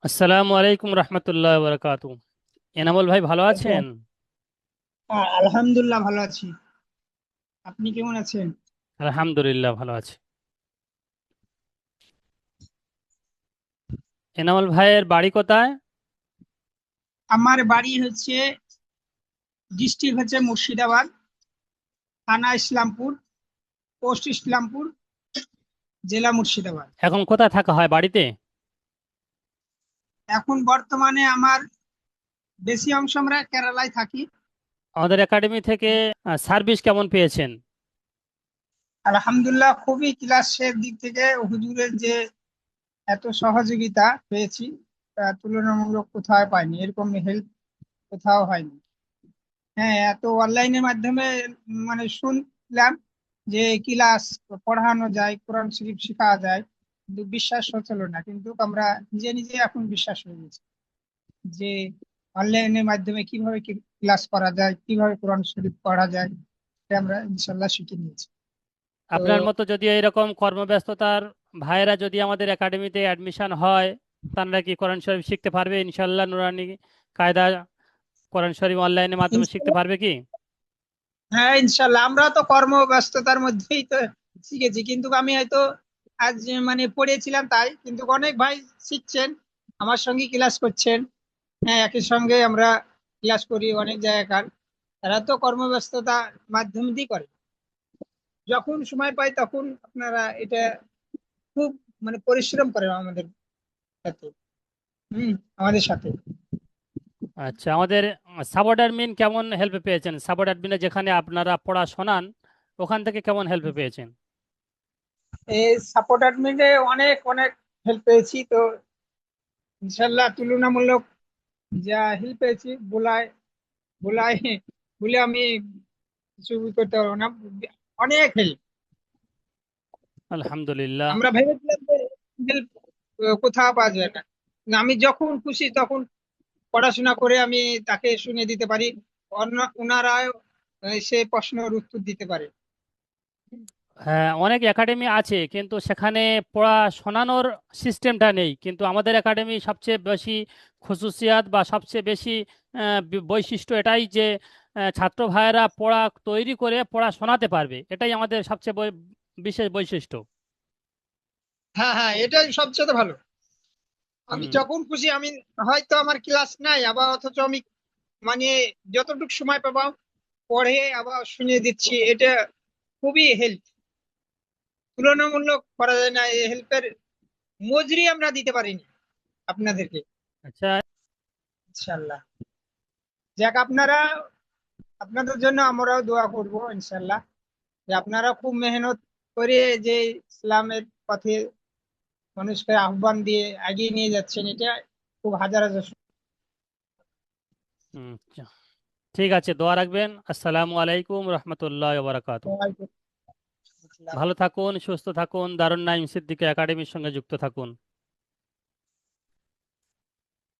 আসসালামু আলাইকুম রহমতুল্লাহ বরকাতু। এনামুল ভাই ভালো আছেন? আলহামদুলিল্লাহ ভালো আছি। আপনি কেমন আছেন? আলহামদুলিল্লাহ ভালো আছি। এনামুল ভাইয়ের বাড়ি কোথায়? আমার বাড়ি হচ্ছে, ডিস্ট্রিক্ট হচ্ছে মুর্শিদাবাদ, থানা ইসলামপুর, পোস্ট ইসলামপুর, জেলা মুর্শিদাবাদ। এখন কোথায় থাকা হয় বাড়িতে? এখন বর্তমানে আমার বেশি অংশ আমরা কেরালায় থাকি। আমাদের একাডেমি থেকে সার্ভিস কেমন পেয়েছেন? আলহামদুলিল্লাহ, খুবই ক্লাসের দিক থেকে হুজুরের যে এত সহযোগিতা পেয়েছি, তা তুলনামূলক কোথাও পাইনি, এরকম হেল্প কোথাও হয়নি। হ্যাঁ, এত অনলাইনের মাধ্যমে মানে শুনলাম যে ক্লাস পড়ানো যায়, কোরআন শরীফ শেখা যায়, কিন্তু বিশ্বাস হচ্ছিল না। কিন্তু আমরা নিজে নিজে এখন বিশ্বাস হয়ে গেছে যে অনলাইনের মাধ্যমে কিভাবে ক্লাস করা যায়, কিভাবে কোরআন শরীফ পড়া যায়, এটা আমরা ইনশাল্লাহ শিখে নিয়েছি। তো আপনার মতো যদি এরকম কর্মব্যস্ততার ভাইয়েরা যদি আমাদের একাডেমিতে অ্যাডমিশন হয়, তারা কি কোরআন শরীফ শিখতে পারবে ইনশাল্লাহ? নুরানি কায়দা কোরআন শরীফ অনলাইনের মাধ্যমে শিখতে ইনশাল্লাহ, পারবে কি? হ্যাঁ ইনশাল্লাহ, আমরা তো কর্মব্যস্ততার মধ্যেই তো শিখেছি, কিন্তু আমি হয়তো আজ মানে পড়িয়েছিলাম তাই, কিন্তু অনেক ভাই শিখছেন, আমার সঙ্গে ক্লাস করছেন। হ্যাঁ, একই সঙ্গে আমরা ক্লাস করি অনেক জায়গাকার। তারা তো কর্মব্যস্ততা মাধ্যম দিয়ে করে, যখন সময় পায় তখন আপনারা এটা খুব মানে পরিশ্রম করে আমাদের সাথে। হম, আমাদের সাথে। আচ্ছা, আমাদের সাপোর্ট অ্যাডমিন কেমন হেল্প পেয়েছেন? সাপোর্ট অ্যাডমিনে যেখানে আপনারা পড়া শোনান, ওখান থেকে কেমন হেল্প পেয়েছেন? এই সাপোর্ট অ্যাডমিনে অনেক অনেক হেল্প পেয়েছি। তো ইনশাল্লাহ তুলনামূলক যা হেল্প পেয়েছি বলাই বলাই বলে আমি কিছু করতে পারবো না, অনেক হেল্প। আলহামদুলিল্লাহ। আমরা ভেবেছিলাম যে হেল্প কোথাও পাওয়া যায় না, না, আমি যখন খুশি তখন পড়াশোনা করে আমি তাকে শুনে দিতে পারি, ওনারাও সে প্রশ্নের উত্তর দিতে পারে। হ্যাঁ, অনেক একাডেমি আছে কিন্তু সেখানে পড়া শোনানোর সিস্টেমটা নেই, কিন্তু আমাদের একাডেমি সবচেয়ে বেশি খুশুসিয়াত বা সবচেয়ে বেশি বৈশিষ্ট্য এটাই যে ছাত্র ভাইয়েরা পড়া তৈরি করে পড়া শোনাতে পারবে, এটাই আমাদের সবচেয়ে বিশেষ বৈশিষ্ট্য। হ্যাঁ হ্যাঁ, এটাই সবচেয়ে ভালো। আমি হুম। যখন খুশি, আমি হয়তো আমার ক্লাস নাই, আবার অথচ আমি মানে যতটুকু সময় পাবো পড়ে আবার শুনিয়ে দিচ্ছি। এটা খুবই হেল্প, তুলনামূলক করা যায় না। এই হেল্পের মজুরি আমরা দিতে পারিনি আপনাদেরকে। আচ্ছা। ইনশাল্লাহ, যাক, আপনাদের জন্য আমরাও দোয়া করব ইনশাল্লাহ, যে আপনারা খুব মেহনত করে যে ইসলামের পথে মানুষকে আহ্বান দিয়ে এগিয়ে নিয়ে যাচ্ছেন, এটা খুব হাজার হাজার হুম, আচ্ছা। ঠিক আছে, দোয়া রাখবেন। আসসালামু আলাইকুম রহমতুল্লাহ বারাকাতু। শুক্রিয়া। ভালো থাকুন, সুস্থ থাকুন, দারুন নাইম সিদ্দিকী একাডেমির সঙ্গে যুক্ত থাকুন।